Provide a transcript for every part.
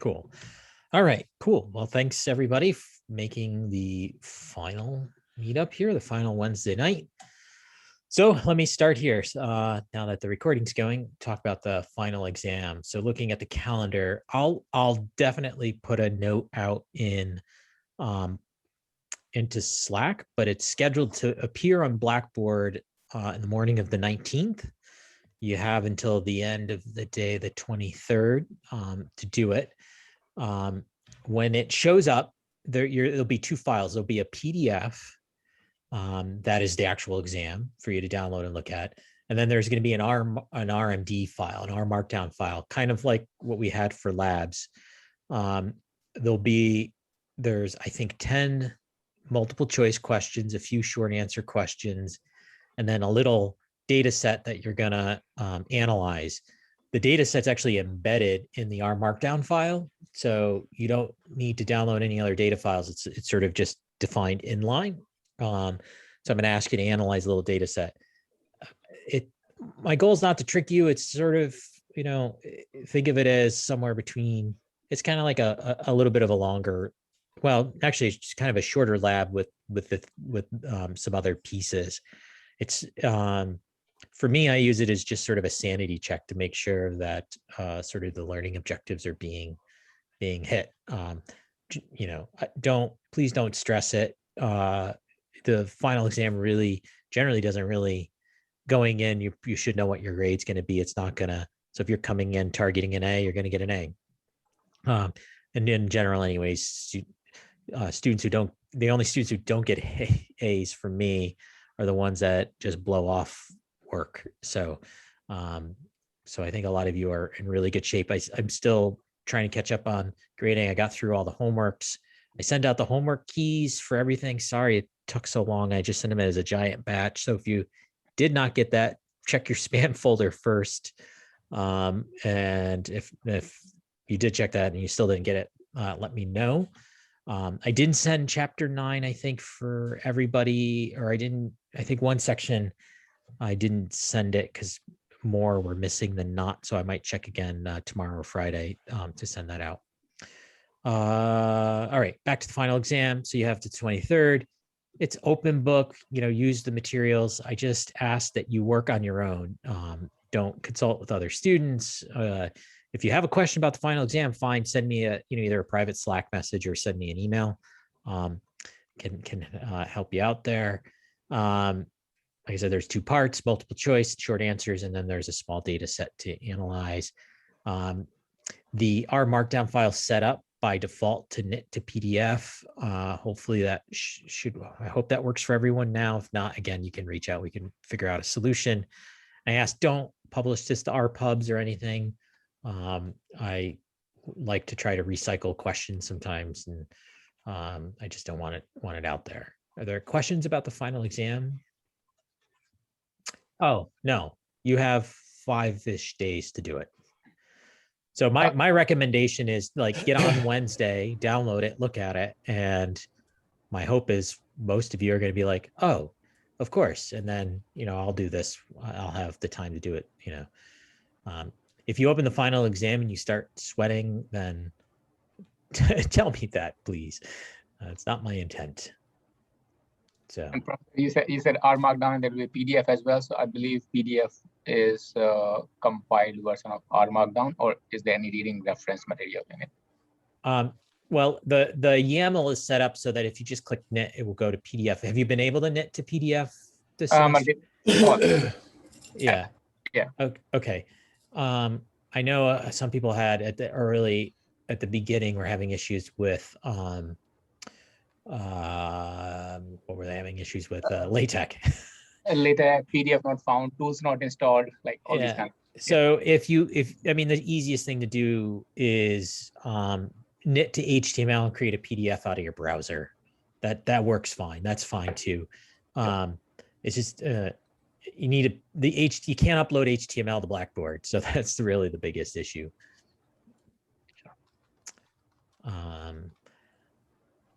Cool. All right, cool. Well, thanks everybody for making the final meetup here, the final Wednesday night. So let me start here. Now that the recording's going, talk about the final exam. So looking at the calendar, I'll definitely put a note out in into Slack, but it's scheduled to appear on Blackboard in the morning of the 19th. You have until the end of the day, the 23rd, to do it. When it shows up, there'll be two files. There'll be a PDF that is the actual exam for you to download and look at. And then there's going to be an RMD file, an R Markdown file, kind of like what we had for labs. There's, I think, 10 multiple choice questions, a few short answer questions, and then a little data set that you're going to analyze. The data set's actually embedded in the R Markdown file, so you don't need to download any other data files. It's sort of just defined inline. So I'm going to ask you to analyze a little data set. My goal is not to trick you. It's sort of, think of it as somewhere between, it's kind of like a little bit of a longer, well, actually it's just kind of a shorter lab with some other pieces. It's, for me, I use it as just sort of a sanity check to make sure that sort of the learning objectives are being hit. Please don't stress it. The final exam really generally doesn't really, going in, you should know what your grade's going to be. It's not going to, so if you're coming in targeting an A, you're going to get an A. And in general anyways, students the only students who don't get A's from me are the ones that just blow off work. So I think a lot of you are in really good shape. I'm still trying to catch up on grading. I got through all the homeworks. I send out the homework keys for everything. Sorry it took so long. I just sent them as a giant batch. So if you did not get that, check your spam folder first. And if you did check that and you still didn't get it, let me know. I didn't send chapter 9, I think, for everybody, or I think one section I didn't send it because more were missing than not. So I might check again tomorrow or Friday to send that out. All right, back to the final exam. So you have the 23rd. It's open book, use the materials. I just ask that you work on your own. Don't consult with other students. If you have a question about the final exam, fine, send me either a private Slack message or send me an email. Can help you out there. Like I said, there's two parts: multiple choice, short answers, and then there's a small data set to analyze. The R Markdown file set up by default to knit to PDF. Hopefully that I hope that works for everyone now. If not, again, you can reach out. We can figure out a solution. I asked, don't publish this to RPubs or anything. I like to try to recycle questions sometimes, and I just don't want it out there. Are there questions about the final exam? Oh, no, you have 5-ish days to do it. So my recommendation is get on Wednesday, download it, look at it. And my hope is most of you are going to be like, oh, of course. And then, I'll do this. I'll have the time to do it. If you open the final exam and you start sweating, then tell me that, please. It's not my intent. So and you said R Markdown, and there will be PDF as well. So I believe PDF is compiled version of R Markdown, or is there any reading reference material in it? Well, the YAML is set up so that if you just click knit, it will go to PDF. Have you been able to knit to PDF this semester? Yeah. Okay. I know some people had at the beginning were having issues with what were they having issues with? LaTeX. LaTeX, PDF not found, tools not installed, like all these kind of. So the easiest thing to do is knit to HTML and create a PDF out of your browser. That works fine. That's fine too. It's just you can't upload HTML to Blackboard, so that's really the biggest issue.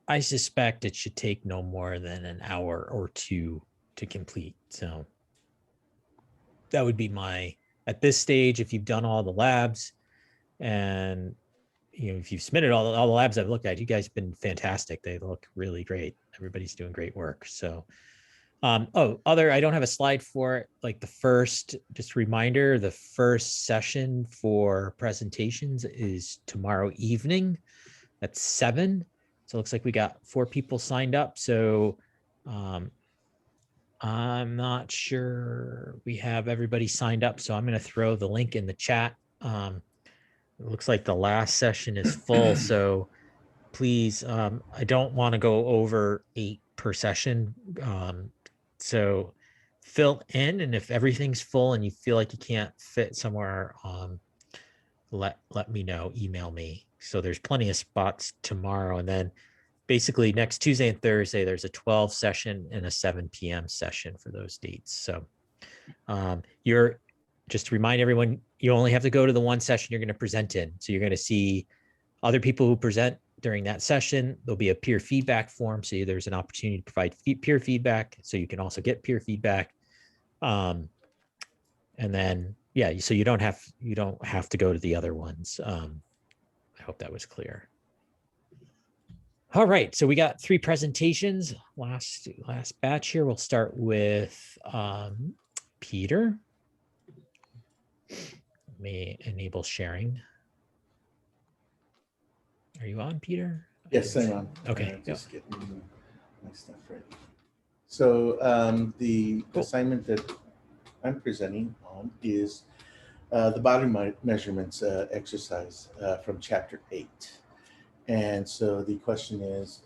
I suspect it should take no more than an hour or two to complete. So that would be at this stage, if you've done all the labs and if you've submitted all the labs I've looked at, you guys have been fantastic. They look really great. Everybody's doing great work. So, I don't have a slide for it. Like just a reminder, the first session for presentations is tomorrow evening at 7. So it looks like we got 4 people signed up. So I'm not sure we have everybody signed up. So I'm going to throw the link in the chat. It looks like the last session is full. So please, I don't want to go over 8 per session. So fill in, and if everything's full and you feel like you can't fit somewhere, let me know, email me. So there's plenty of spots tomorrow. And then basically next Tuesday and Thursday, there's a 12 session and a 7 p.m. session for those dates. So just to remind everyone, you only have to go to the one session you're going to present in. So you're going to see other people who present during that session. There'll be a peer feedback form. So there's an opportunity to provide peer feedback. So you can also get peer feedback. And then, yeah, so you don't have to go to the other ones. I hope that was clear. All right, so we got 3 presentations. Last batch here. We'll start with Peter. Let me enable sharing. Are you on, Peter? Yes, I'm on. Okay. Just getting my stuff ready. So the assignment that I'm presenting on is the body measurements exercise from chapter 8. And so the question is,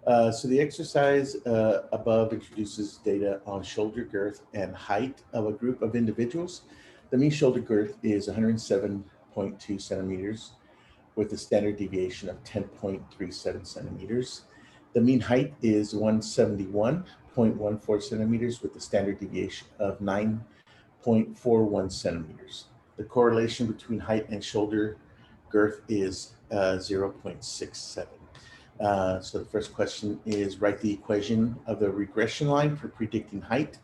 so the exercise above introduces data on shoulder girth and height of a group of individuals. The mean shoulder girth is 107.2 centimeters with a standard deviation of 10.37 centimeters. The mean height is 171.14 centimeters with a standard deviation of 9.41 centimeters. The correlation between height and shoulder girth is 0.67. So the first question is write the equation of the regression line for predicting height.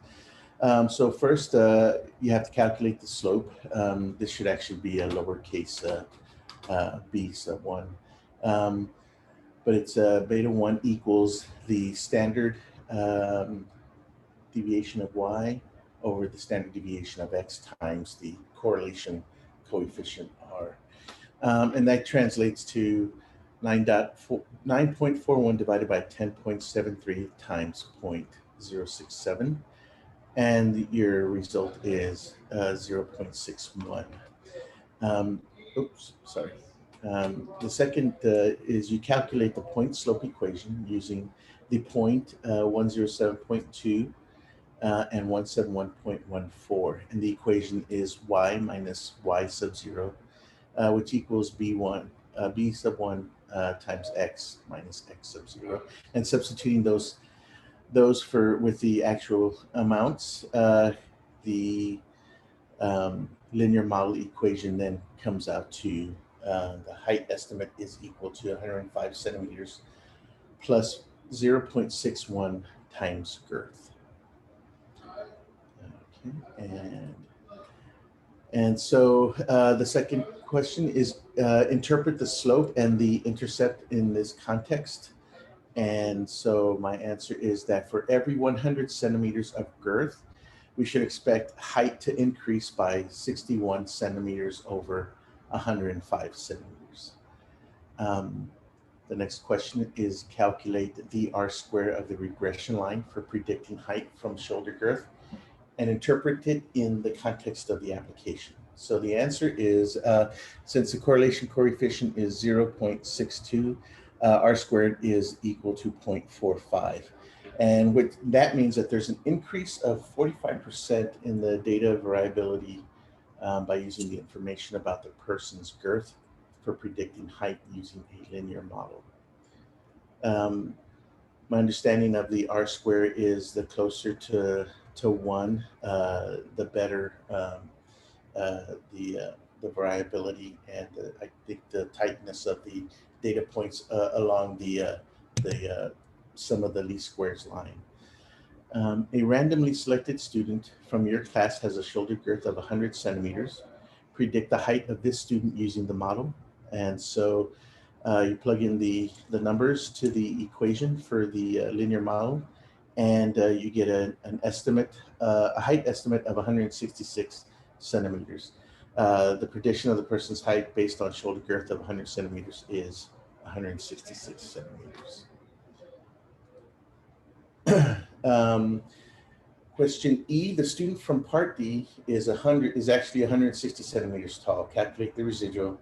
So first, you have to calculate the slope. This should actually be a lowercase b sub 1. But it's beta 1 equals the standard deviation of y over the standard deviation of x times the correlation coefficient r. And that translates to 9.41 divided by 10.73 times 0.067. And your result is 0.61. Oops, sorry. The second is you calculate the point slope equation using the point 107.2 and 171.14. And the equation is y minus y sub 0, which equals b sub 1 times x minus x sub 0. And substituting those with the actual amounts, the linear model equation then comes out to the height estimate is equal to 105 centimeters plus 0.61 times girth. Okay, and so the second question is interpret the slope and the intercept in this context. And so my answer is that for every 100 centimeters of girth, we should expect height to increase by 61 centimeters over 105 centimeters. The next question is calculate the R-square of the regression line for predicting height from shoulder girth and interpret it in the context of the application. So the answer is, since the correlation coefficient is 0.62, R-squared is equal to 0.45. And what that means that there's an increase of 45% in the data variability by using the information about the person's girth for predicting height using a linear model. My understanding of the R-square is the closer to 1, the better the variability and I think the tightness of the data points along the sum of the least squares line. A randomly selected student from your class has a shoulder girth of 100 centimeters. predict the height of this student using the model. And so you plug in the numbers to the equation for the linear model, and you get an estimate, a height estimate of 166 centimeters. The prediction of the person's height based on shoulder girth of 100 centimeters is 166 centimeters. Question E, the student from part D is actually 160 centimeters tall. Calculate the residual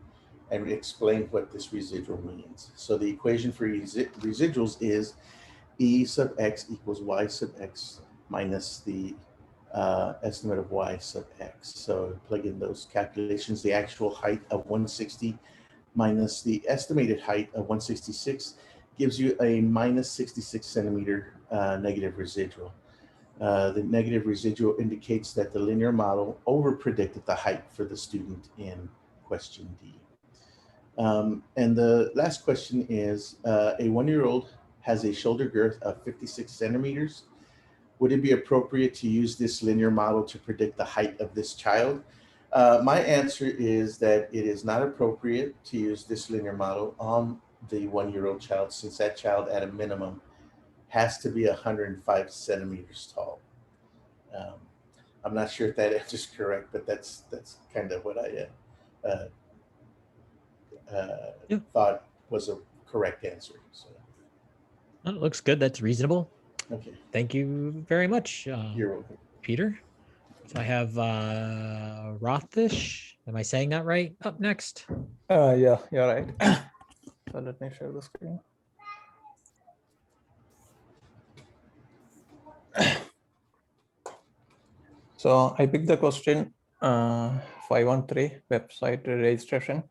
and explain what this residual means. So the equation for residuals is E sub x equals y sub x minus the estimate of y sub x. So plug in those calculations. The actual height of 160 minus the estimated height of 166 gives you a minus 66 centimeter negative residual. The negative residual indicates that the linear model over-predicted the height for the student in question D. And the last question is, a 1-year-old has a shoulder girth of 56 centimeters. Would it be appropriate to use this linear model to predict the height of this child? My answer is that it is not appropriate to use this linear model on the 1-year-old child, since that child at a minimum has to be 105 centimeters tall. I'm not sure if that answer is correct, but that's kind of what I thought was a correct answer. So. Well, it looks good. That's reasonable. Okay. Thank you very much, You're welcome. Peter. So I have Rothish. Am I saying that right? Up next. Yeah, you're right. So let me share the screen. So I picked the question 513 website registration.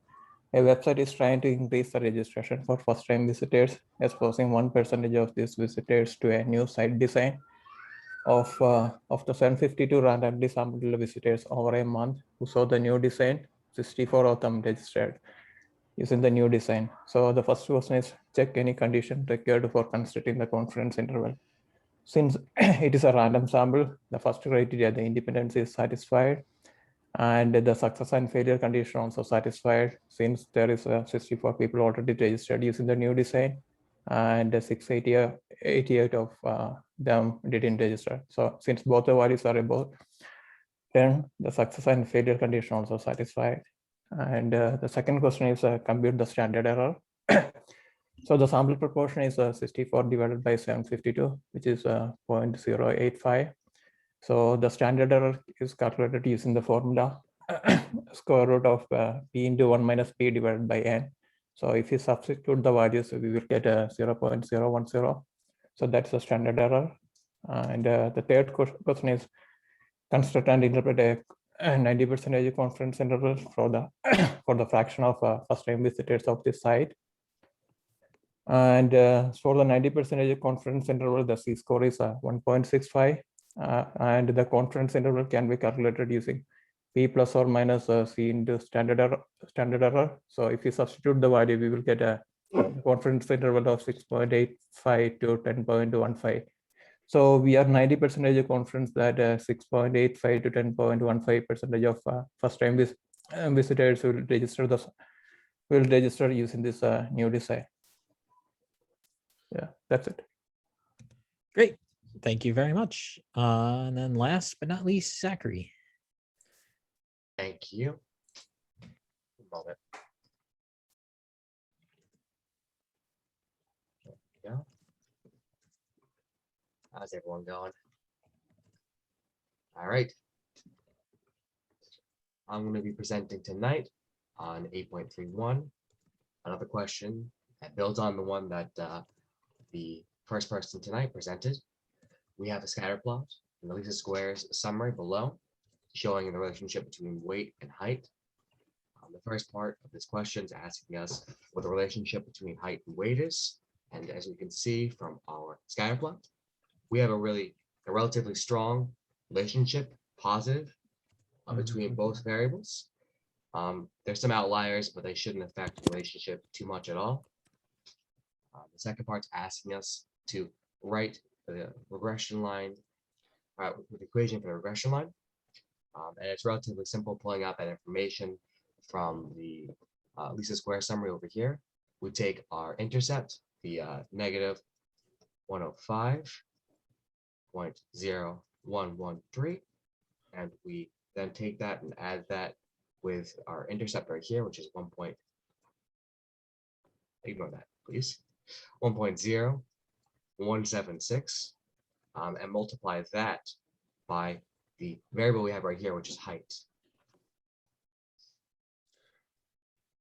A website is trying to increase the registration for first-time visitors, exposing 1% of these visitors to a new site design. Of the 752 randomly sampled visitors over a month who saw the new design, 64 of them registered using the new design. So the first question is, check any condition required for constricting the confidence interval. Since it is a random sample, the first criteria, the independence, is satisfied, and the success and failure condition also satisfied, since there is 64 people already registered using the new design, and 688 of them didn't register. So since both the values are above, then the success and failure condition also satisfied. And the second question is compute the standard error. So the sample proportion is 64 divided by 752, which is 0.085. So the standard error is calculated using the formula square root of p into 1 minus p divided by n. So if you substitute the values, we will get a 0.010. So that's the standard error. And the third question is construct and interpret a 90% confidence interval for the for the fraction of first-time visitors of this site. And for the 90% confidence interval, the C-score is 1.65. And the confidence interval can be calculated using p plus or minus c into standard error. So if you substitute the value, we will get a confidence interval of 6.85 to 10.15. So we are 90% confidence that 6.85 to 10.15% of first-time visitors will register using this new design. Yeah, that's it. Great. Thank you very much. And then last but not least, Zachary. Thank you. Moment. There we go. How's everyone going? All right. I'm going to be presenting tonight on 8.31, another question that builds on the one that the first person tonight presented. We have a scatter plot and the least squares summary below, showing the relationship between weight and height. The first part of this question is asking us what the relationship between height and weight is. And as we can see from our scatter plot, we have a relatively strong relationship, positive, between both variables. There's some outliers, but they shouldn't affect the relationship too much at all. The second part's asking us to write the regression line, with the equation for the regression line. And it's relatively simple pulling out that information from the least square summary over here. We take our intercept, the negative 105.0113, and we then take that and add that with our intercept right here, which is ignore that, please, 1.0176, and multiply that by the variable we have right here, which is height.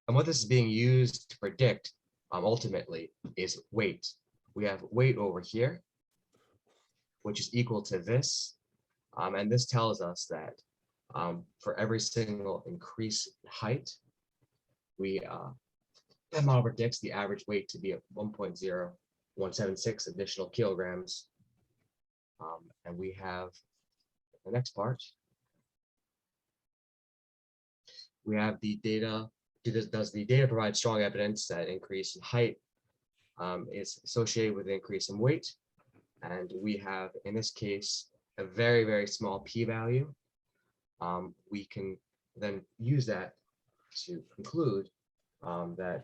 And what this is being used to predict ultimately is weight. We have weight over here, which is equal to this. And this tells us that for every single increase in height, that model predicts the average weight to be at 1.0176 additional kilograms. And we have the next part. We have the data. Does the data provide strong evidence that increase in height is associated with an increase in weight? And we have, in this case, a very, very small p-value. We can then use that to conclude that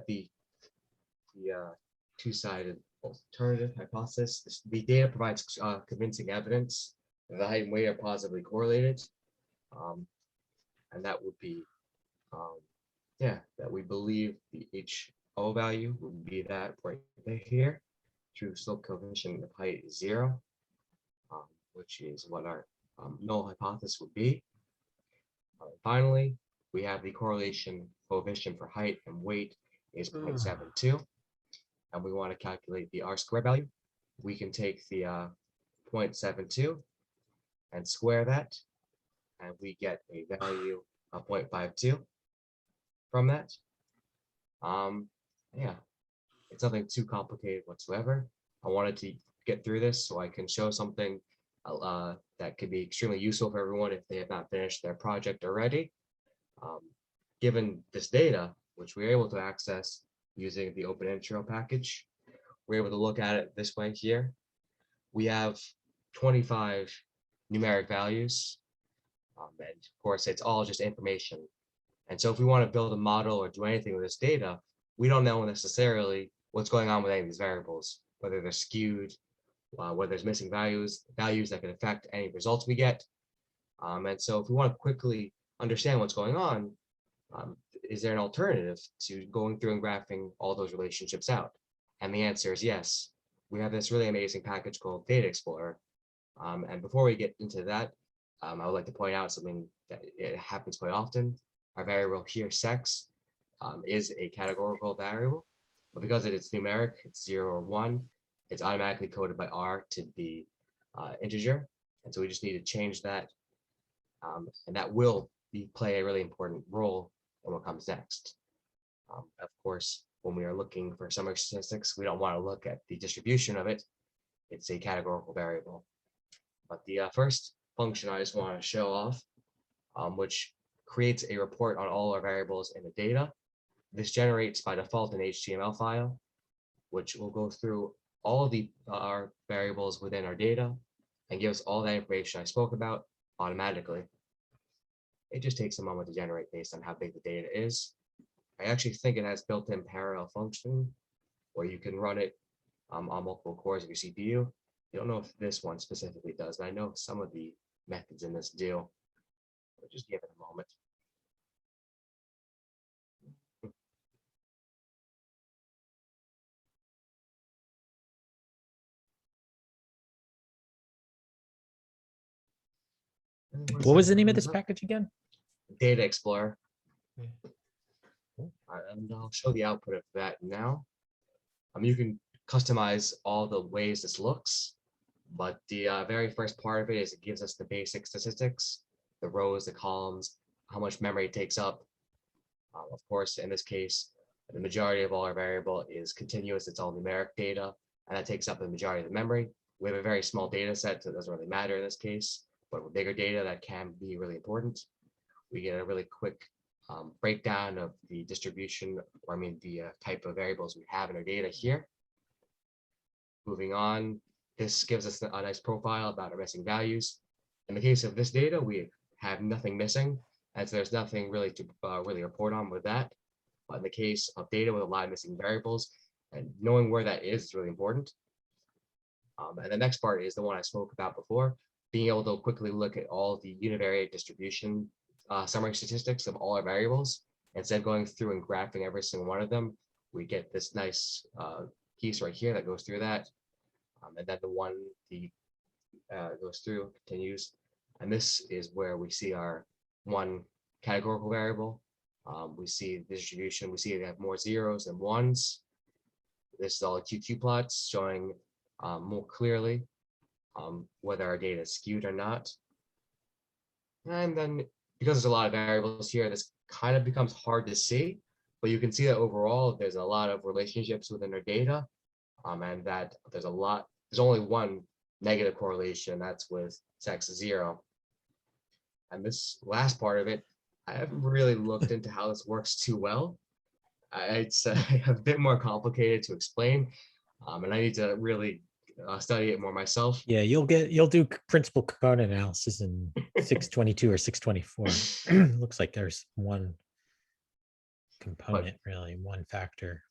the two-sided alternative hypothesis, the data provides convincing evidence that the height and weight are positively correlated. And that would be, that we believe the HO value would be that right here. True slope coefficient of height is 0, which is what our null hypothesis would be. Finally, we have the correlation coefficient for height and weight is 0.72, and we want to calculate the R-squared value. We can take the 0.72 and square that, and we get a value of 0.52 from that. It's nothing too complicated whatsoever. I wanted to get through this so I can show something that could be extremely useful for everyone if they have not finished their project already. Given this data, which we're able to access using the OpenIntro package, we're able to look at it this way here. We have 25 numeric values, and of course it's all just information. And so if we want to build a model or do anything with this data, we don't know necessarily what's going on with any of these variables, whether they're skewed, whether there's missing values that can affect any results we get. And so if we want to quickly understand what's going on, is there an alternative to going through and graphing all those relationships out? And the answer is yes. We have this really amazing package called Data Explorer. And before we get into that, I would like to point out something that it happens quite often. Our variable here, sex, is a categorical variable, but because it is numeric, it's 0 or 1, it's automatically coded by R to be integer. And so we just need to change that. And that will play a really important role in what comes next. Of course, when we are looking for summary statistics, we don't want to look at the distribution of it. It's a categorical variable. But the first function I just want to show off, which creates a report on all our variables in the data. This generates by default an HTML file, which will go through all of our variables within our data and gives all that information I spoke about automatically. It just takes a moment to generate based on how big the data is. I actually think it has built-in parallel function where you can run it on multiple cores of your CPU. I don't know if this one specifically does, but I know some of the methods in this do. I'll just give it a moment. What was the name of this package again? Data Explorer. And I'll show the output of that now. You can customize all the ways this looks, but the very first part of it is it gives us the basic statistics, the rows, the columns, how much memory it takes up. Of course, in this case, the majority of all our variable is continuous. It's all numeric data, and that takes up the majority of the memory. We have a very small data set, so it doesn't really matter in this case, but with bigger data, that can be really important. We get a really quick breakdown of the distribution, or I mean the type of variables we have in our data here. Moving on, this gives us a nice profile about our missing values. In the case of this data, we have nothing missing, and so there's nothing really to really report on with that. But in the case of data with a lot of missing variables, and knowing where that is really important. And the next part is the one I spoke about before, being able to quickly look at all the univariate distribution summary statistics of all our variables. Instead of going through and graphing every single one of them, we get this nice piece right here that goes through that. And then the one goes through, continues. And this is where we see our one categorical variable. We see the distribution, we see we have more zeros than ones. This is all QQ plots showing more clearly whether our data is skewed or not. And then because there's a lot of variables here, this kind of becomes hard to see, but you can see that overall there's a lot of relationships within our data, and that there's only one negative correlation, that's with sex 0. And this last part of it, I haven't really looked into how this works too well. It's a bit more complicated to explain, and I need to really study it more myself. Yeah, you'll do principal component analysis in 622 or 624. Looks like there's one component, really, one factor.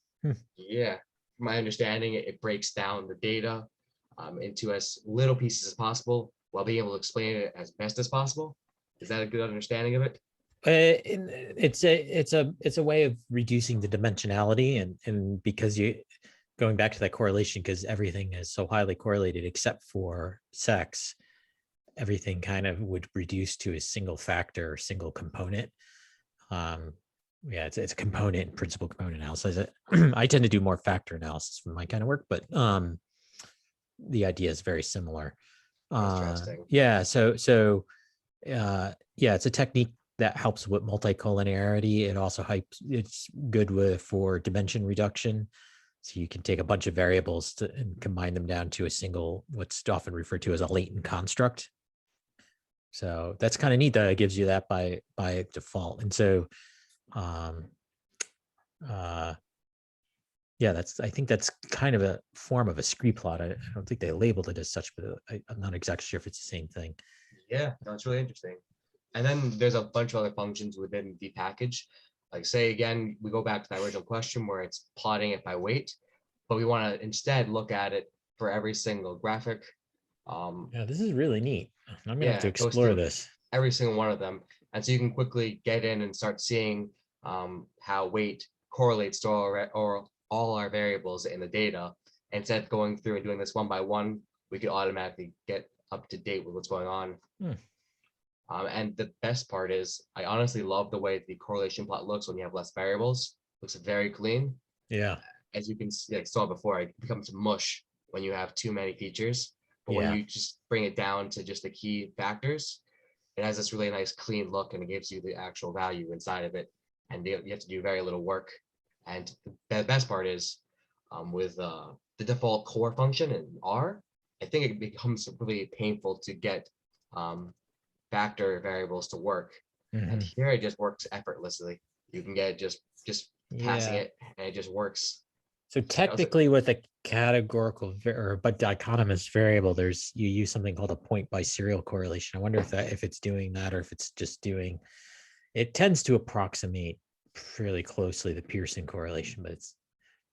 Yeah, from my understanding, it breaks down the data into as little pieces as possible while being able to explain it as best as possible. Is that a good understanding of it? It's a way of reducing the dimensionality, and because going back to that correlation, because everything is so highly correlated except for sex, everything kind of would reduce to a single factor, single component. Yeah, it's a component, principal component analysis. I tend to do more factor analysis for my kind of work, but the idea is very similar. Interesting. Yeah, so yeah, it's a technique that helps with multicollinearity. It also it's good for dimension reduction. So you can take a bunch of variables and combine them down to a single, what's often referred to as a latent construct. So that's kind of neat that it gives you that by default. And so, yeah, I think that's kind of a form of a scree plot. I don't think they labeled it as such, but I'm not exactly sure if it's the same thing. Yeah, that's really interesting. And then there's a bunch of other functions within the package. Like say, again, we go back to that original question where it's plotting it by weight, but we want to instead look at it for every single graphic. Yeah, this is really neat. I'm gonna have to it goes explore through this. every single one of them. And so you can quickly get in and start seeing how weight correlates to all our variables in the data. Instead of going through and doing this one by one, we could automatically get up to date with what's going on. And the best part is, I honestly love the way the correlation plot looks when you have less variables. It looks very clean. Yeah. As you can see, I saw before, it becomes mush when you have too many features. But Yeah. when you just bring it down to just the key factors, it has this really nice clean look, and it gives you the actual value inside of it. And you have to do very little work. And the best part is with the default core function in R, I think it becomes really painful to get factor variables to work. And Mhm. here it just works effortlessly. You can get just passing Yeah. it, and it just works. So technically with a categorical but dichotomous variable, you use something called a point by serial correlation. I wonder if it's doing that, or if it's just doing, it tends to approximate fairly closely the Pearson correlation, but it's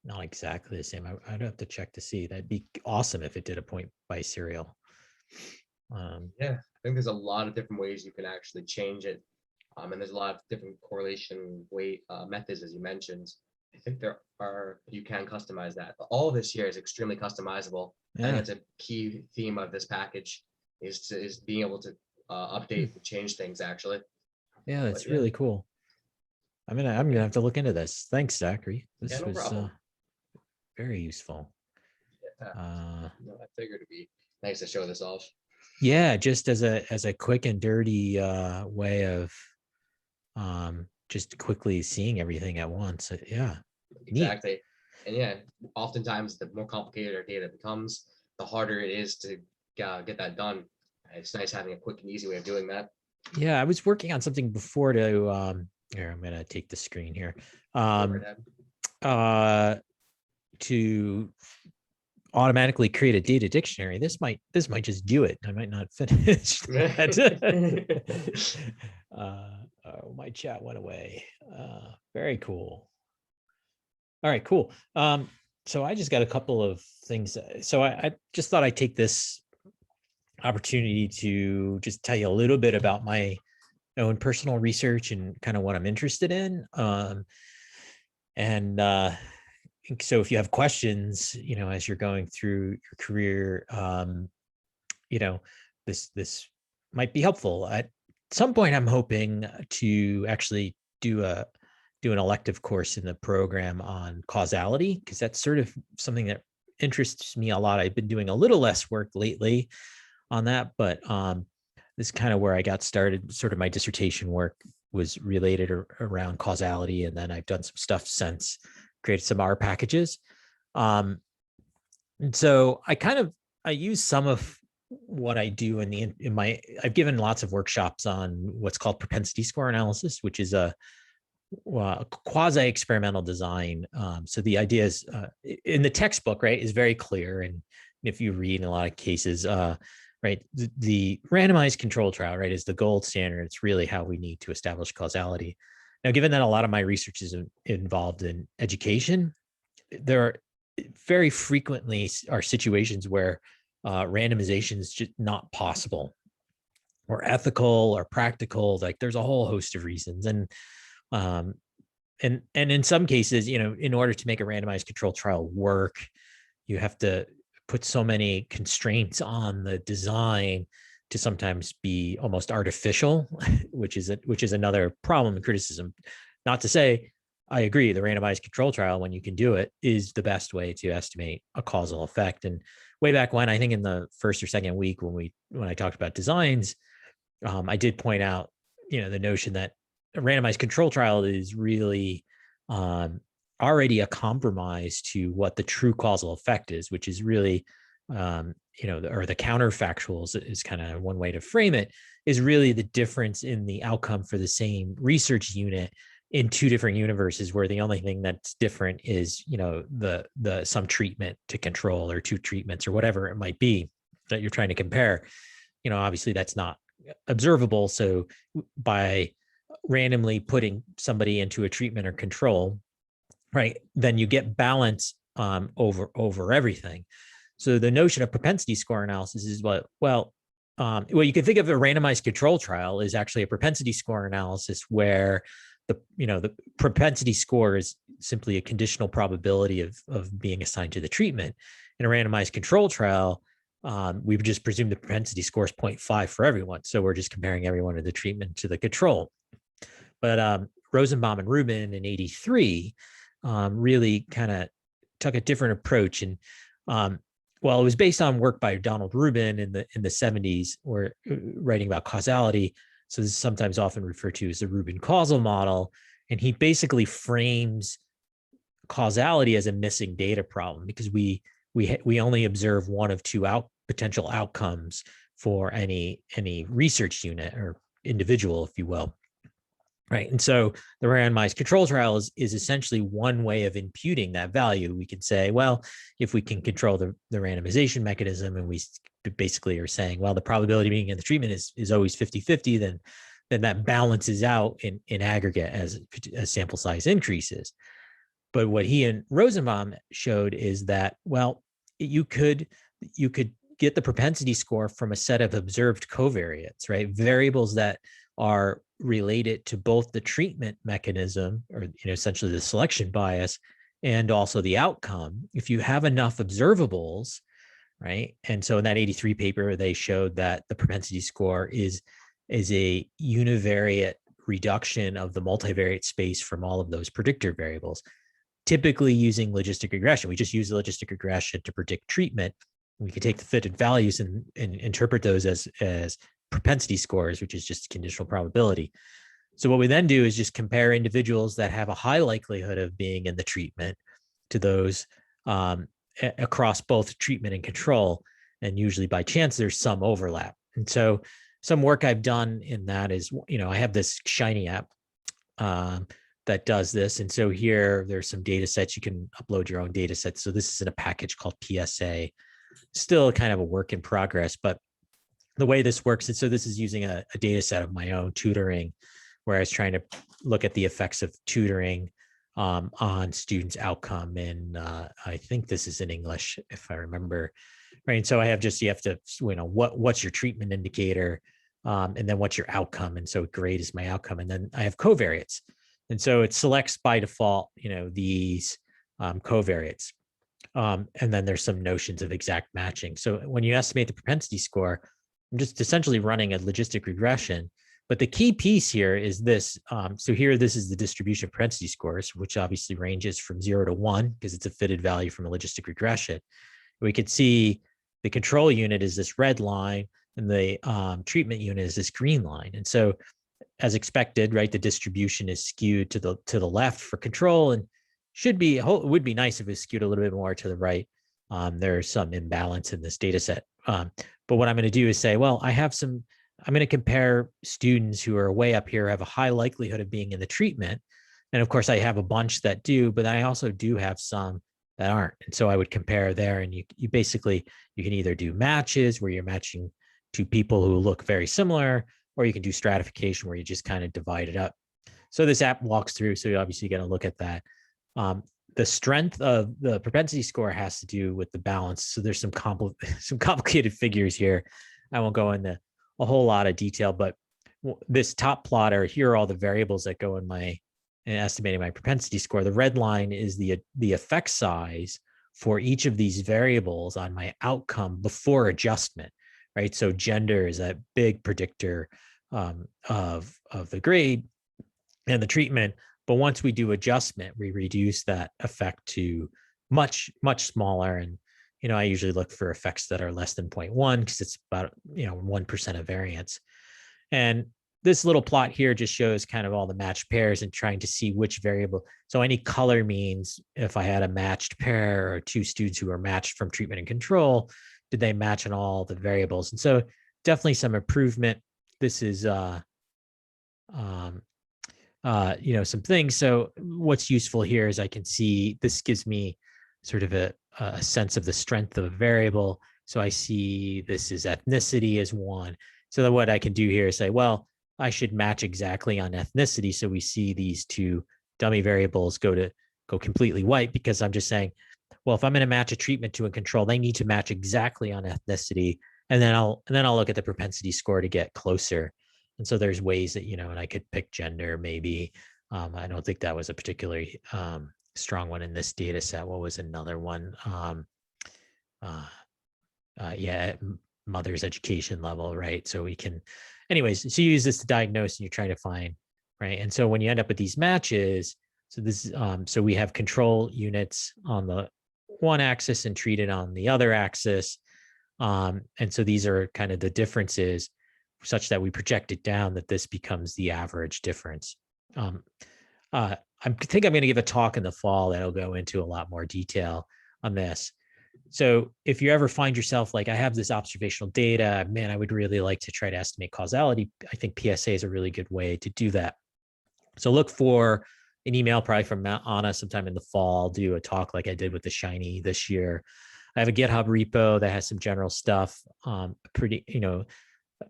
not exactly the same. I'd have to check to see. That'd be awesome if it did a point by serial. Yeah, I think there's a lot of different ways you can actually change it. And there's a lot of different correlation methods, as you mentioned. I think you can customize that. But all this here is extremely customizable. I think Yeah. that's a key theme of this package is being able to update and change things actually. Yeah, that's yeah. really cool. I'm gonna have to look into this. Thanks, Zachary. This Yeah, no was problem. very useful. I figured it'd be nice to show this off. Yeah, just as a quick and dirty way of just quickly seeing everything at once. Yeah. Neat. Exactly. And yeah, oftentimes the more complicated our data becomes, the harder it is to get that done. It's nice having a quick and easy way of doing that. Yeah, I was working on something before to here, I'm gonna take the screen here. To automatically create a data dictionary. This might just do it. I might not finish that. Oh, my chat went away. Very cool. All right, cool. So I just got a couple of things. So I just thought I'd take this opportunity to just tell you a little bit about my own personal research and kind of what I'm interested in. So if you have questions, as you're going through your career, this might be helpful. At some point, I'm hoping to actually do an elective course in the program on causality, because that's sort of something that interests me a lot. I've been doing a little less work lately on that, but this is kind of where I got started. Sort of my dissertation work was related around causality, and then I've done some stuff since, created some R packages. And so I use some of what I do I've given lots of workshops on what's called propensity score analysis, which is a quasi-experimental design. So the idea is in the textbook, right, is very clear. And if you read in a lot of cases, right, the randomized control trial, right, is the gold standard. It's really how we need to establish causality. Now, given that a lot of my research is involved in education, there are very frequently are situations where randomization is just not possible, or ethical or practical. Like there's a whole host of reasons. And in some cases, in order to make a randomized control trial work, you have to put so many constraints on the design to sometimes be almost artificial, which is another problem and criticism. Not to say I agree, the randomized control trial, when you can do it, is the best way to estimate a causal effect. And way back when, I think in the first or second week when I talked about designs, I did point out, the notion that a randomized control trial is really already a compromise to what the true causal effect is, which is really, or the counterfactuals is kind of one way to frame it, is really the difference in the outcome for the same research unit in two different universes, where the only thing that's different is, the some treatment to control, or two treatments, or whatever it might be that you're trying to compare. Obviously that's not observable. So by randomly putting somebody into a treatment or control, right, then you get balance over everything. So the notion of propensity score analysis is well, you can think of a randomized control trial is actually a propensity score analysis where the propensity score is simply a conditional probability of being assigned to the treatment. In a randomized control trial, we would just presume the propensity score is 0.5 for everyone. So we're just comparing everyone to the treatment to the control. But Rosenbaum and Rubin in '83 really kind of took a different approach. And it was based on work by Donald Rubin in the '70s, or writing about causality. So this is sometimes often referred to as the Rubin causal model. And he basically frames causality as a missing data problem, because we only observe one of two potential outcomes for any research unit or individual, if you will. Right. And so the randomized control trial is essentially one way of imputing that value. We can say, well, if we can control the randomization mechanism, and we basically are saying, well, the probability of being in the treatment is always 50-50, then that balances out in aggregate as sample size increases. But what he and Rosenbaum showed is that, well, you could get the propensity score from a set of observed covariates, right? Variables that are related to both the treatment mechanism, or essentially the selection bias, and also the outcome. If you have enough observables, right? And so in that '83 paper, they showed that the propensity score is a univariate reduction of the multivariate space from all of those predictor variables, typically using logistic regression. We just use the logistic regression to predict treatment. We could take the fitted values and interpret those as propensity scores, which is just conditional probability. So what we then do is just compare individuals that have a high likelihood of being in the treatment to those across both treatment and control. And usually by chance, there's some overlap. And so some work I've done in that is, I have this Shiny app that does this. And so here there's some data sets. You can upload your own data sets. So this is in a package called PSA, still kind of a work in progress, but the way this works, and so this is using a data set of my own tutoring, where I was trying to look at the effects of tutoring on students' outcome. And I think this is in English, if I remember right. And so I have just, you have to, what's your treatment indicator, and then what's your outcome. And so grade is my outcome. And then I have covariates. And so it selects by default, these covariates. And then there's some notions of exact matching. So when you estimate the propensity score, I'm just essentially running a logistic regression. But the key piece here is this. So here, this is the distribution of propensity scores, which obviously ranges from 0 to 1 because it's a fitted value from a logistic regression. We could see the control unit is this red line and the treatment unit is this green line. And so as expected, right, the distribution is skewed to the left for control, and it would be nice if it was skewed a little bit more to the right. There's some imbalance in this data set. But what I'm going to do is say, well, I'm going to compare students who are way up here, have a high likelihood of being in the treatment. And of course, I have a bunch that do, but I also do have some that aren't. And so I would compare there, and you can either do matches where you're matching two people who look very similar, or you can do stratification where you just kind of divide it up. So this app walks through. So you're obviously going to look at that. The strength of the propensity score has to do with the balance. So there's some complicated figures here. I won't go into a whole lot of detail, but this top plotter, here are all the variables that go in estimating my propensity score. The red line is the effect size for each of these variables on my outcome before adjustment, right? So gender is a big predictor of the grade and the treatment. But once we do adjustment, we reduce that effect to much, much smaller. And, I usually look for effects that are less than 0.1 because it's about, 1% of variance. And this little plot here just shows kind of all the matched pairs and trying to see which variable. So any color means if I had a matched pair or two students who are matched from treatment and control, did they match on all the variables? And so definitely some improvement. This is, some things. So what's useful here is I can see this gives me sort of a sense of the strength of a variable. So I see this is ethnicity as one. So then what I can do here is say, well, I should match exactly on ethnicity. So we see these two dummy variables go completely white, because I'm just saying, well, if I'm going to match a treatment to a control, they need to match exactly on ethnicity. And then I'll look at the propensity score to get closer. And so there's ways that, and I could pick gender maybe. I don't think that was a particularly strong one in this data set. What was another one? Mother's education level, right? So we can, anyways, so you use this to diagnose and you're trying to find, right? And so when you end up with these matches, so this is, so we have control units on the one axis and treated on the other axis. And so these are kind of the differences such that we project it down that this becomes the average difference. I think I'm going to give a talk in the fall that'll go into a lot more detail on this. So if you ever find yourself like, I have this observational data, man, I would really like to try to estimate causality. I think PSA is a really good way to do that. So look for an email probably from Anna sometime in the fall. I'll do a talk like I did with the Shiny this year. I have a GitHub repo that has some general stuff, pretty,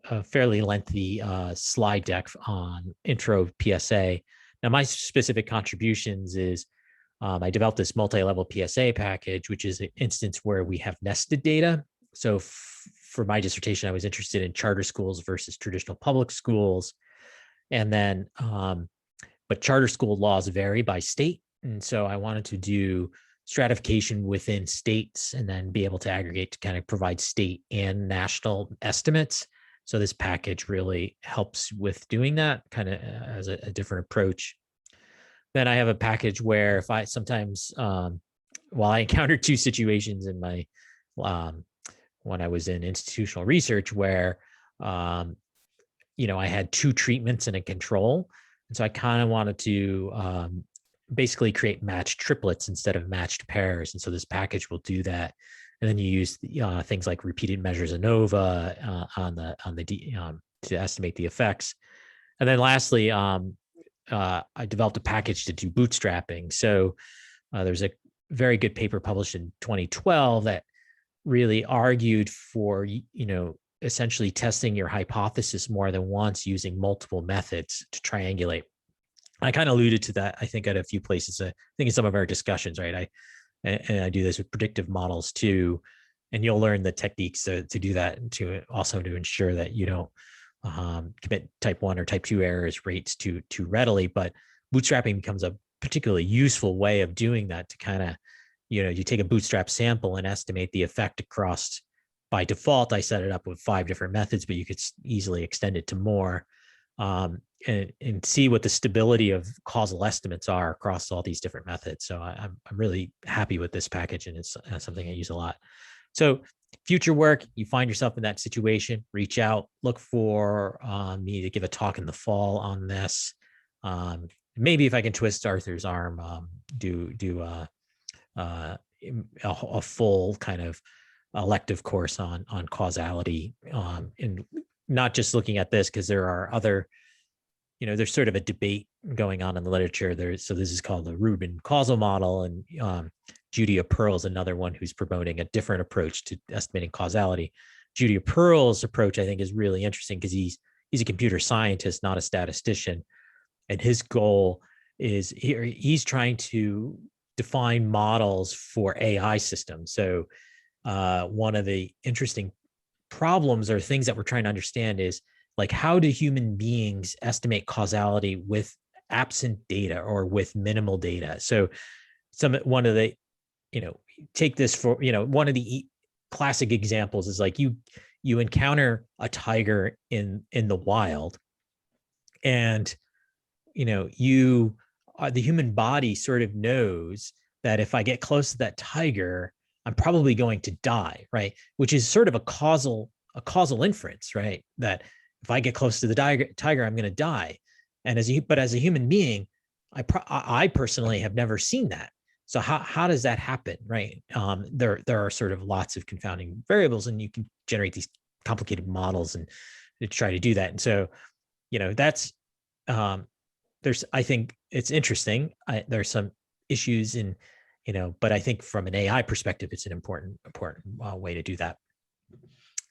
a fairly lengthy slide deck on intro PSA. Now, my specific contributions is I developed this multi-level PSA package, which is an instance where we have nested data. So for my dissertation, I was interested in charter schools versus traditional public schools. And then, but charter school laws vary by state. And so I wanted to do stratification within states and then be able to aggregate to kind of provide state and national estimates. So this package really helps with doing that kind of as a different approach. Then I have a package where if I sometimes, while I encountered two situations in my, when I was in institutional research where, I had two treatments and a control. And so I kind of wanted to basically create matched triplets instead of matched pairs. And so this package will do that. And then you use things like repeated measures ANOVA to estimate the effects. And then lastly, I developed a package to do bootstrapping. So there's a very good paper published in 2012 that really argued for, essentially testing your hypothesis more than once using multiple methods to triangulate. I kind of alluded to that, I think, at a few places. I think in some of our discussions, right? I do this with predictive models too, and you'll learn the techniques to do that, and to also to ensure that you don't commit type 1 or type 2 errors rates too readily. But bootstrapping becomes a particularly useful way of doing that, to kind of, you take a bootstrap sample and estimate the effect across. By default, I set it up with 5 different methods, but you could easily extend it to more, and see what the stability of causal estimates are across all these different methods. So I'm really happy with this package, and it's something I use a lot. So future work, you find yourself in that situation, reach out, look for me to give a talk in the fall on this. Maybe if I can twist Arthur's arm, do a full kind of elective course on causality, and not just looking at this, because there are other, there's sort of a debate going on in the literature. So this is called the Rubin causal model, and Julia Pearl is another one who's promoting a different approach to estimating causality. Julia Pearl's approach, I think, is really interesting because he's a computer scientist, not a statistician, and his goal is he's trying to define models for AI systems. So one of the interesting problems or things that we're trying to understand is, like, how do human beings estimate causality with absent data or with minimal data? So one of the, take this for, one of the classic examples is, like, you encounter a tiger in the wild, and the human body sort of knows that if I get close to that tiger, I'm probably going to die, right? Which is sort of a causal inference, right? That if I get close to the tiger, I'm going to die. And as a human being, I personally have never seen that. So how does that happen, right? There are sort of lots of confounding variables, and you can generate these complicated models and to try to do that. And so, that's I think it's interesting. There's some issues in, but I think from an AI perspective, it's an important way to do that.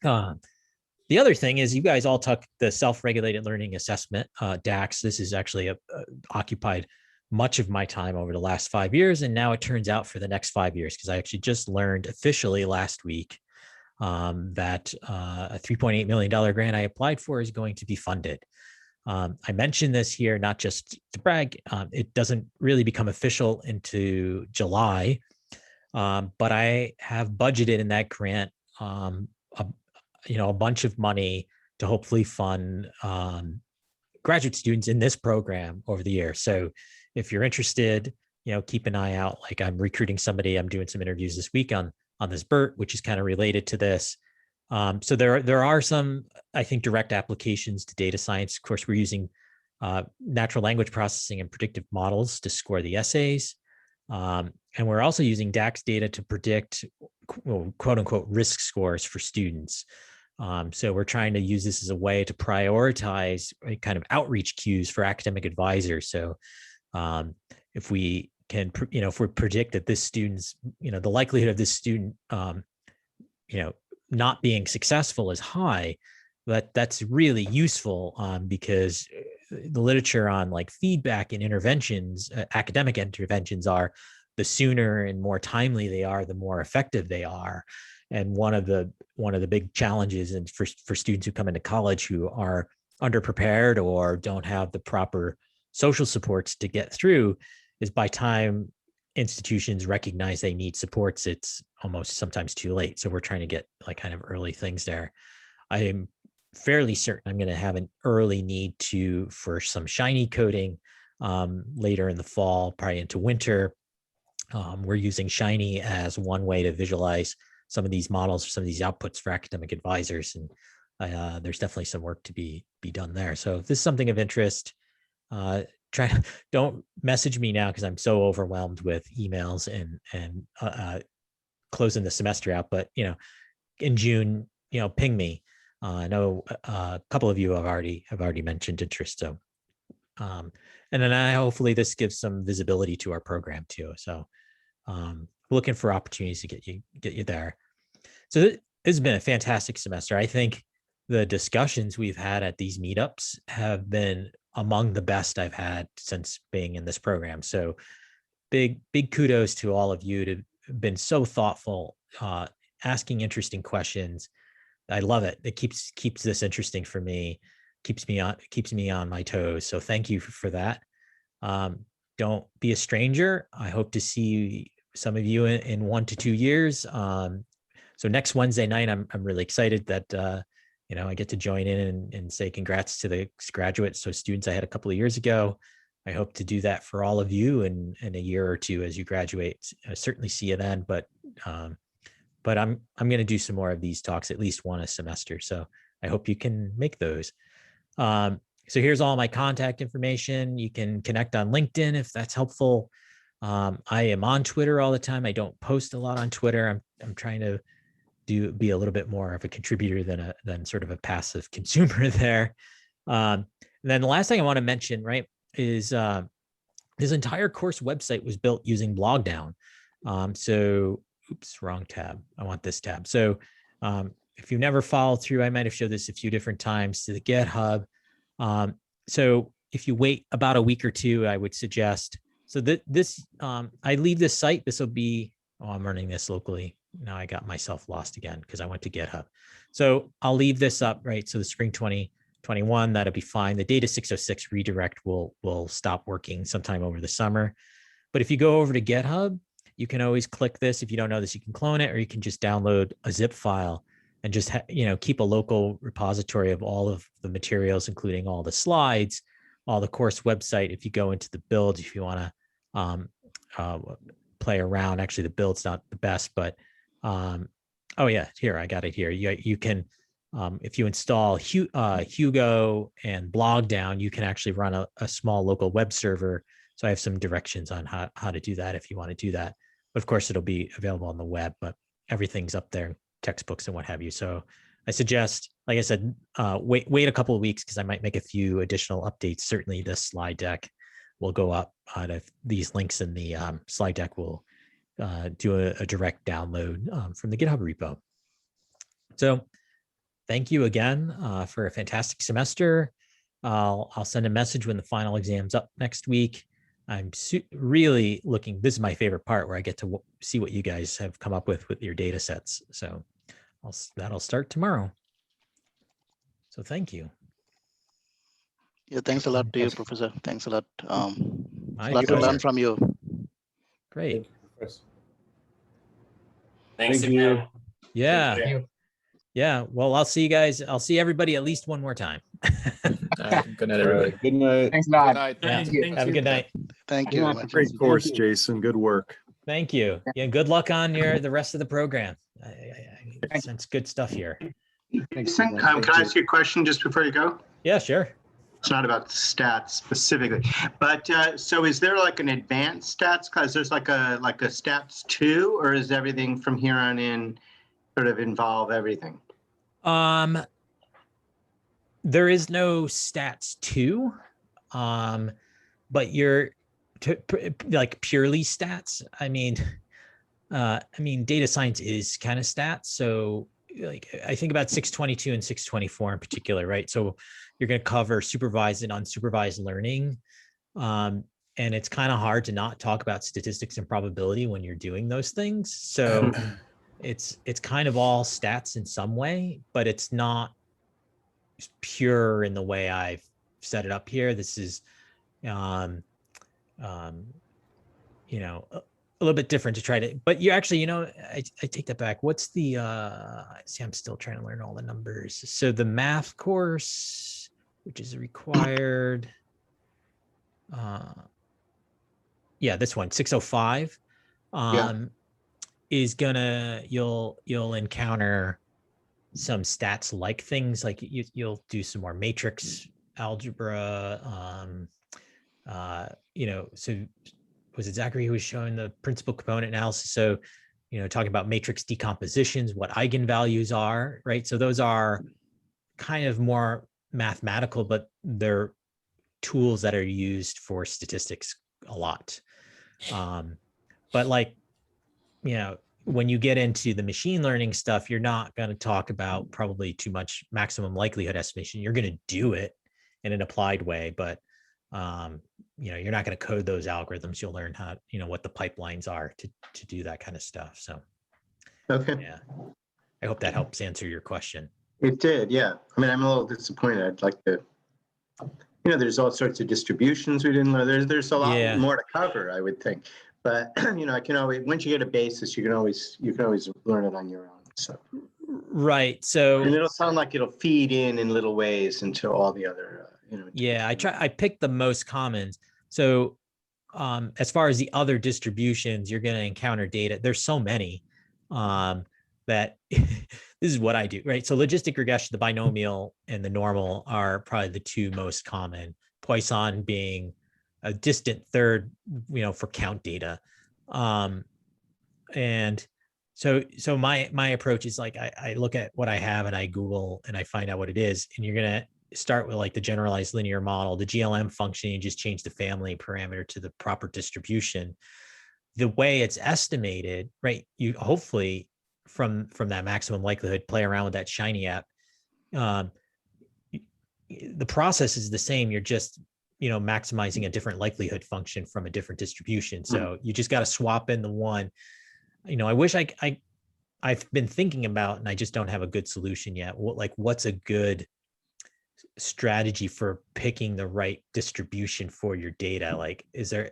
The other thing is, you guys all took the self-regulated learning assessment, DAX. This is actually occupied much of my time over the last 5 years. And now it turns out for the next 5 years, because I actually just learned officially last week that a $3.8 million grant I applied for is going to be funded. I mentioned this here, not just to brag. It doesn't really become official into July, but I have budgeted in that grant, a bunch of money to hopefully fund graduate students in this program over the year. So if you're interested, keep an eye out. Like, I'm recruiting somebody. I'm doing some interviews this week on this BERT, which is kind of related to this. So there are some, I think, direct applications to data science. Of course, we're using natural language processing and predictive models to score the essays. And we're also using DAX data to predict, quote unquote, risk scores for students. So we're trying to use this as a way to prioritize kind of outreach cues for academic advisors. So if we can, if we predict that this student's, the likelihood of this student, not being successful is high, that's really useful, because the literature on, like, feedback and interventions, academic interventions, are the sooner and more timely they are, the more effective they are. And one of the big challenges, and for students who come into college who are underprepared or don't have the proper social supports to get through, is by time institutions recognize they need supports, it's almost sometimes too late. So we're trying to get, like, kind of early things there. I am fairly certain I'm going to have an early need for some Shiny coding later in the fall, probably into winter. We're using Shiny as one way to visualize some of these models or some of these outputs for academic advisors. And there's definitely some work to be done there. So if this is something of interest, don't message me now, because I'm so overwhelmed with emails and closing the semester out. But in June, ping me. I know a couple of you have already mentioned interest, so And then hopefully this gives some visibility to our program too. So looking for opportunities to get you there. So this has been a fantastic semester. I think the discussions we've had at these meetups have been among the best I've had since being in this program. So big kudos to all of you to have been so thoughtful, asking interesting questions. I love it. It keeps this interesting for me, keeps me on my toes. So thank you for that. Don't be a stranger. I hope to see some of you in 1 to 2 years. So next Wednesday night, I'm really excited that I get to join in and say congrats to the graduates. So students I had a couple of years ago. I hope to do that for all of you in a year or two as you graduate. I certainly see you then, but I'm going to do some more of these talks, at least one a semester. So I hope you can make those. So here's all my contact information. You can connect on LinkedIn if that's helpful. I am on Twitter all the time. I don't post a lot on Twitter. I'm trying to be a little bit more of a contributor than sort of a passive consumer there. And then the last thing I want to mention, right, is this entire course website was built using Blogdown. So, oops, wrong tab. I want this tab. So if you've never followed through, I might have showed this a few different times to the GitHub. So if you wait about a week or two, I would suggest, so that this, I leave this site, this will be, I'm running this locally. Now I got myself lost again because I went to GitHub. So I'll leave this up, right? So the spring 2021, that'll be fine. The Data 606 redirect will stop working sometime over the summer. But if you go over to GitHub, you can always click this. If you don't know this, you can clone it, or you can just download a zip file and just keep a local repository of all of the materials, including all the slides, all the course website. If you go into the build, if you want to play around, actually the build's not the best, but oh yeah, here, I got it here. You can, if you install Hugo and Blogdown, you can actually run a small local web server. So I have some directions on how to do that if you want to do that. But of course, it'll be available on the web, but everything's up there, textbooks and what have you. So I suggest, like I said, wait a couple of weeks because I might make a few additional updates. Certainly the slide deck will go up. These links in the slide deck will do a direct download from the GitHub repo. So thank you again for a fantastic semester. I'll send a message when the final exam's up next week. I'm really looking, this is my favorite part where I get to see what you guys have come up with your data sets. So that'll start tomorrow. So thank you. Yeah, thanks a lot to you, Professor. Thanks a lot. A My lot to pleasure. learn from you. Great. Thanks Thank you. again. Yeah. Thank you. Yeah. Well, I'll see you guys. I'll see everybody at least one more time. Good night, All everybody. right. Good night. Thanks a lot. Yeah. Thank you. Have a good night. Thank you very much. Great course, Jason. Good work. Thank you. Yeah. Good luck on the rest of the program. I sense good stuff here. Can I ask you a question just before you go? Yeah, sure. It's not about stats specifically, but so is there like an advanced stats class? There's like a stats 2, or is everything from here on in sort of involve everything? There is no stats 2, but you're like purely stats. I mean, data science is kind of stats. So like I think about 622 and 624 in particular, right? So you're going to cover supervised and unsupervised learning. And it's kind of hard to not talk about statistics and probability when you're doing those things. So it's kind of all stats in some way, but it's not pure in the way I've set it up here. This is, a little bit different to try to, but you actually, I take that back. What's the, see, I'm still trying to learn all the numbers. So the math course, which is required, this one, 605, is gonna, you'll encounter some stats like things like you'll do some more matrix algebra, so was it Zachary who was showing the principal component analysis? So, talking about matrix decompositions, what eigenvalues are, right? So those are kind of more mathematical, but they're tools that are used for statistics a lot. But like, you know, when you get into the machine learning stuff, you're not going to talk about probably too much maximum likelihood estimation. You're going to do it in an applied way, but you know, you're not going to code those algorithms. You'll learn how, you know, what the pipelines are to do that kind of stuff. So Okay, yeah, I hope that helps answer your question. it did, yeah. I mean, I'm a little disappointed. I'd like to, you know, there's all sorts of distributions we didn't learn. There's a lot Yeah. more to cover, I would think. But, you know, I can always, once you get a basis, you can always learn it on your own, so. Right. So And it'll sound like it'll feed in little ways into all the other, you know. yeah, I picked the most commons. So as far as the other distributions, you're going to encounter data. There's so many that this is what I do, right? So logistic regression, the binomial and the normal are probably the two most common. Poisson being a distant third, you know, for count data. And so my approach is like, I look at what I have and I Google and I find out what it is. And you're going to start with like the generalized linear model, the GLM function, you just change the family parameter to the proper distribution. The way it's estimated, right? You hopefully from that maximum likelihood, play around with that Shiny app. The process is the same. You're just, you know, maximizing a different likelihood function from a different distribution. So you just got to swap in the one. You know, I wish I've been thinking about, and I just don't have a good solution yet. What's a good strategy for picking the right distribution for your data? Like, is there,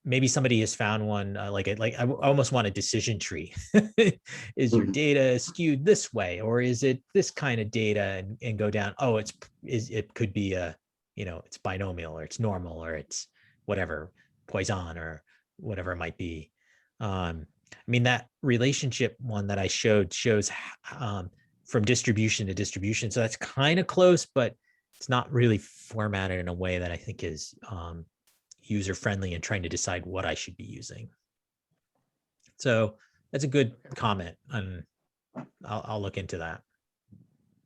maybe somebody has found one, I almost want a decision tree. Is your data skewed this way, or is it this kind of data and go down? Oh, it could be a, you know, it's binomial or it's normal or it's whatever, Poisson or whatever it might be. I mean, that relationship one that I showed shows from distribution to distribution. So that's kind of close, but it's not really formatted in a way that I think is user-friendly and trying to decide what I should be using. So that's a good comment, and I'll look into that.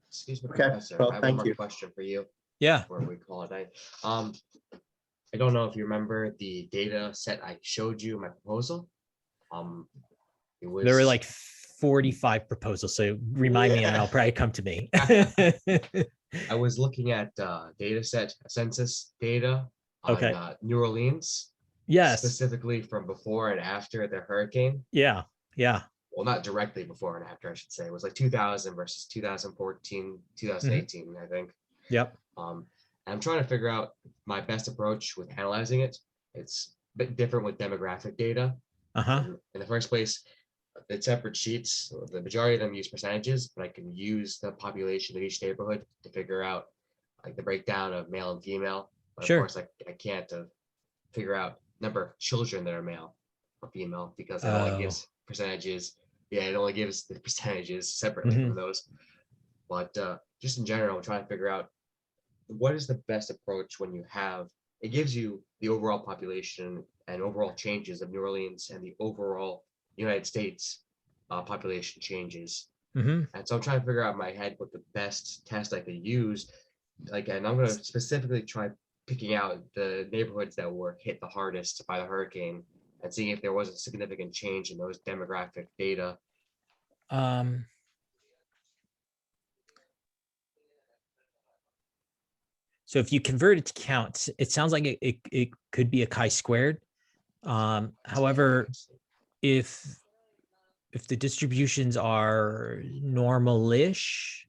Excuse me, Okay, Professor. well, I have thank one more you. question for you Yeah. before we call it a night. I don't know if you remember the data set I showed you in my proposal. It was There were like 45 proposals, so remind me and it'll probably come to me. I was looking at data set census data on Okay. New Orleans, Yes. specifically from before and after the hurricane. Yeah. Yeah. Well, not directly before and after, I should say. It was like 2000 versus 2014, 2018, I think. Yep. I'm trying to figure out my best approach with analyzing it. It's a bit different with demographic data. Uh-huh. In the first place, it's separate sheets. The majority of them use percentages, but I can use the population of each neighborhood to figure out like the breakdown of male and female. But Sure. of course, I can't figure out number of children that are male or female because it only gives percentages. Yeah, it only gives the percentages separately from those. But just in general, I'm trying to figure out what is the best approach when you have, it gives you the overall population and overall changes of New Orleans and the overall United States population changes. And so I'm trying to figure out in my head what the best test I could use. Like, and I'm going to specifically try picking out the neighborhoods that were hit the hardest by the hurricane and seeing if there was a significant change in those demographic data. So if you convert it to counts, it sounds like it could be a chi-squared. However, if the distributions are normal-ish,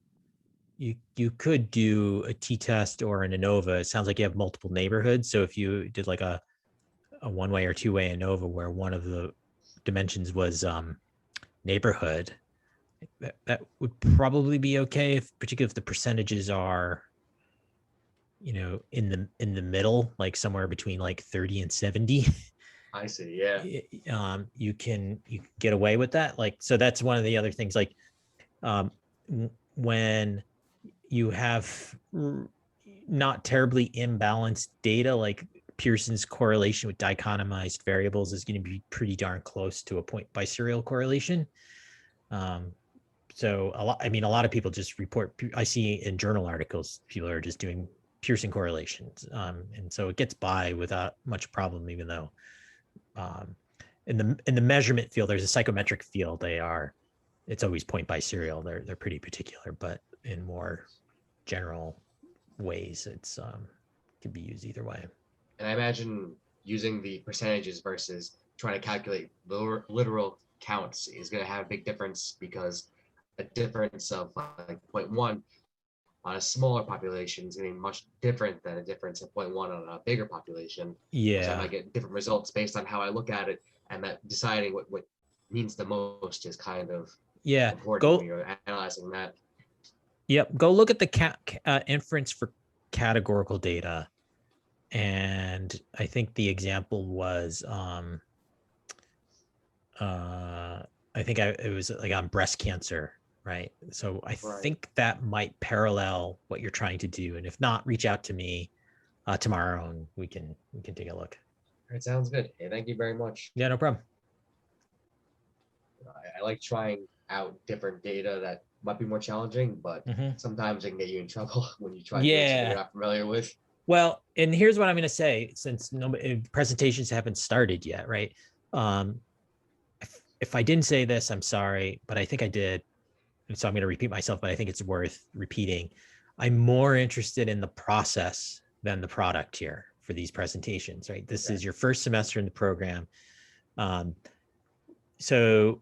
you could do a t-test or an ANOVA. It sounds like you have multiple neighborhoods. So if you did like a one-way or two-way ANOVA where one of the dimensions was neighborhood, that would probably be okay, particularly if the percentages are, you know, in the middle, like somewhere between like 30 and 70. I see. Yeah. You can get away with that. Like, so that's one of the other things, like when you have not terribly imbalanced data, like Pearson's correlation with dichotomized variables is going to be pretty darn close to a point biserial correlation. So a lot of people just report, I see in journal articles, people are just doing Pearson correlations. And so it gets by without much problem, even though in the measurement field, there's a psychometric field. It's always point by serial. They're pretty particular, but in more general ways, it's can be used either way. And I imagine using the percentages versus trying to calculate literal counts is going to have a big difference, because a difference of like 0.1 on a smaller population is going to be much different than a difference of 0.1 on a bigger population. So I Yeah. might get different results based on how I look at it, and that deciding what means the most is kind of Yeah. important Go. when you're analyzing that. Yep. Go look at the inference for categorical data. And I think the example was, I think it was like on breast cancer, right? So I Right. think that might parallel what you're trying to do. And if not, reach out to me tomorrow and we can take a look. All right, sounds good. Hey, thank you very much. Yeah, no problem. I like trying out different data that might be more challenging, but Mhm. sometimes it can get you in trouble when you try to do something Yeah. you're not familiar with. Well, and here's what I'm going to say, since presentations haven't started yet, right? If I didn't say this, I'm sorry, but I think I did. And so I'm going to repeat myself, but I think it's worth repeating. I'm more interested in the process than the product here for these presentations, right? This is your first semester in the program. So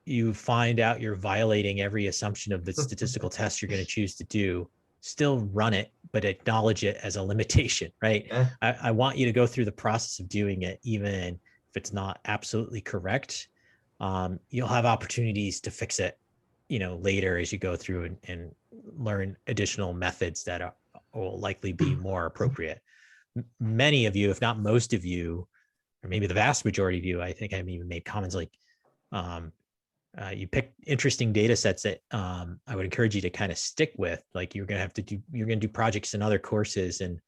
you find out you're violating every assumption of the statistical test you're going to choose to do, still run it, but acknowledge it as a limitation, right? Yeah. I want you to go through the process of doing it, even if it's not absolutely correct. You'll have opportunities to fix it, later as you go through and learn additional methods that will likely be more appropriate. Many of you, if not most of you, or maybe the vast majority of you, I think I've even made comments like, you pick interesting data sets that I would encourage you to kind of stick with. Like you're going to do projects in other courses. And,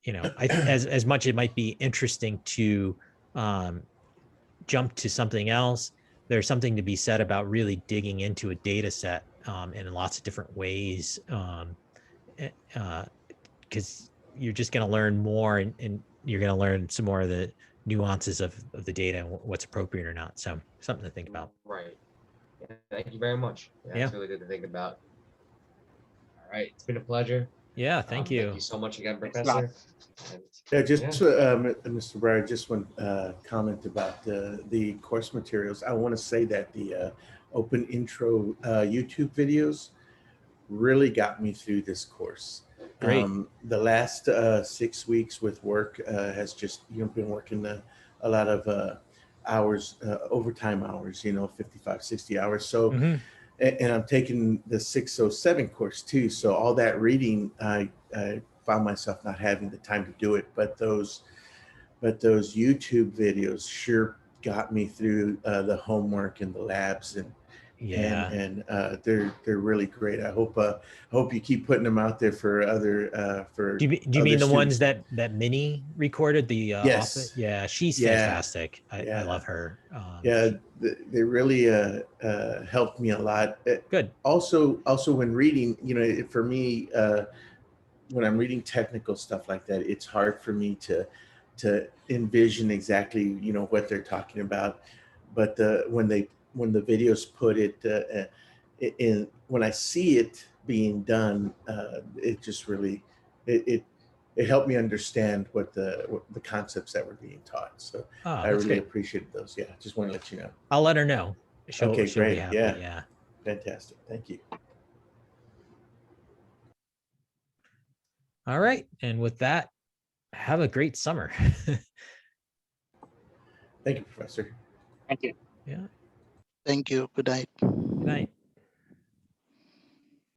as much it might be interesting to jump to something else, there's something to be said about really digging into a data set in lots of different ways. Because you're just going to learn more and you're going to learn some more of the nuances of the data and what's appropriate or not. So something to think about. Right. Yeah, thank you very much. Yeah, Yeah. it's really good to think about. All right. It's been a pleasure. Yeah. Thank you. Thank you so much again, Thanks a lot. Professor. And Yeah, just Yeah. Mr. Breyer, just one comment about the course materials. I want to say that the Open Intro YouTube videos really got me through this course. Great. The last 6 weeks with work has just been working a lot of hours, overtime hours, 55, 60 hours. So, Mhm. and I'm taking the 607 course too. So all that reading, I found myself not having the time to do it. But those YouTube videos sure got me through the homework and the labs, and Yeah. they're really great. I hope you keep putting them out there for other for. Do you other mean the ones students. that Minnie recorded? The Yes. office? Yeah, she's Yeah. fantastic. I Yeah. love her. Yeah, they really helped me a lot. Good. Also when reading, for me, when I'm reading technical stuff like that, it's hard for me to envision exactly what they're talking about. But when the videos put it in, when I see it being done, it just really it helped me understand what the concepts that were being taught. So Oh, I that's really great. appreciate those. Yeah, just want to let you know. I'll let her know. She'll Okay, be great. happy. Yeah. Yeah. Fantastic. Thank you. All right. And with that, have a great summer. Thank you, Professor. Thank you. Yeah. Thank you. Good night. Good night.